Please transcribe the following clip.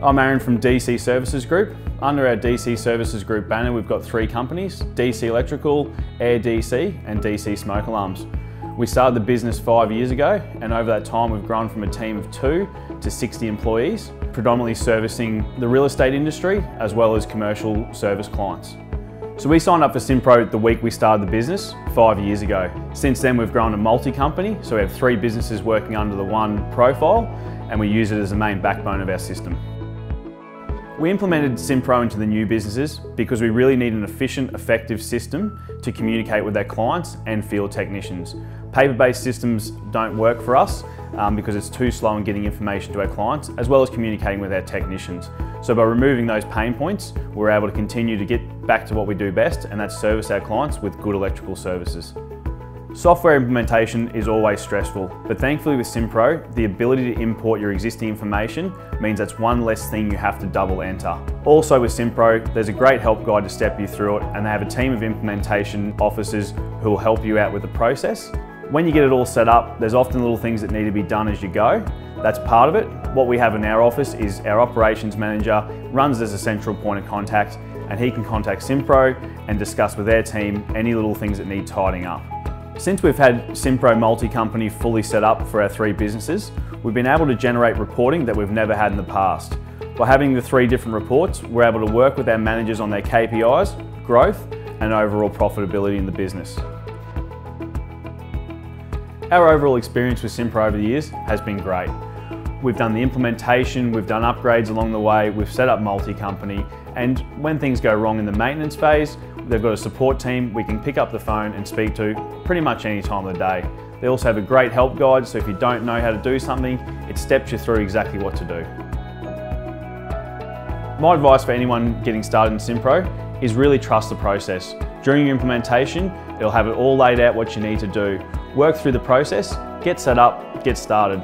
I'm Aaron from DC Services Group. Under our DC Services Group banner, we've got 3 companies: DC Electrical, Air DC and DC Smoke Alarms. We started the business 5 years ago, and over that time we've grown from a team of 2 to 60 employees, predominantly servicing the real estate industry as well as commercial service clients. So we signed up for simPRO the week we started the business 5 years ago. Since then we've grown a multi-company, so we have 3 businesses working under the one profile, and we use it as the main backbone of our system. We implemented simPRO into the new businesses because we really need an efficient, effective system to communicate with our clients and field technicians. Paper-based systems don't work for us because it's too slow in getting information to our clients, as well as communicating with our technicians. So by removing those pain points, we're able to continue to get back to what we do best, and that's service our clients with good electrical services. Software implementation is always stressful, but thankfully with simPRO, the ability to import your existing information means that's one less thing you have to double enter. Also with simPRO, there's a great help guide to step you through it, and they have a team of implementation officers who will help you out with the process. When you get it all set up, there's often little things that need to be done as you go. That's part of it. What we have in our office is our operations manager runs as a central point of contact, and he can contact simPRO and discuss with their team any little things that need tidying up. Since we've had simPRO multi-company fully set up for our 3 businesses, we've been able to generate reporting that we've never had in the past. By having the 3 different reports, we're able to work with our managers on their KPIs, growth, and overall profitability in the business. Our overall experience with simPRO over the years has been great. We've done the implementation, we've done upgrades along the way, we've set up multi-company, and when things go wrong in the maintenance phase, they've got a support team we can pick up the phone and speak to pretty much any time of the day. They also have a great help guide, so if you don't know how to do something, it steps you through exactly what to do. My advice for anyone getting started in simPRO is really trust the process. During your implementation, it'll have it all laid out what you need to do. Work through the process, get set up, get started.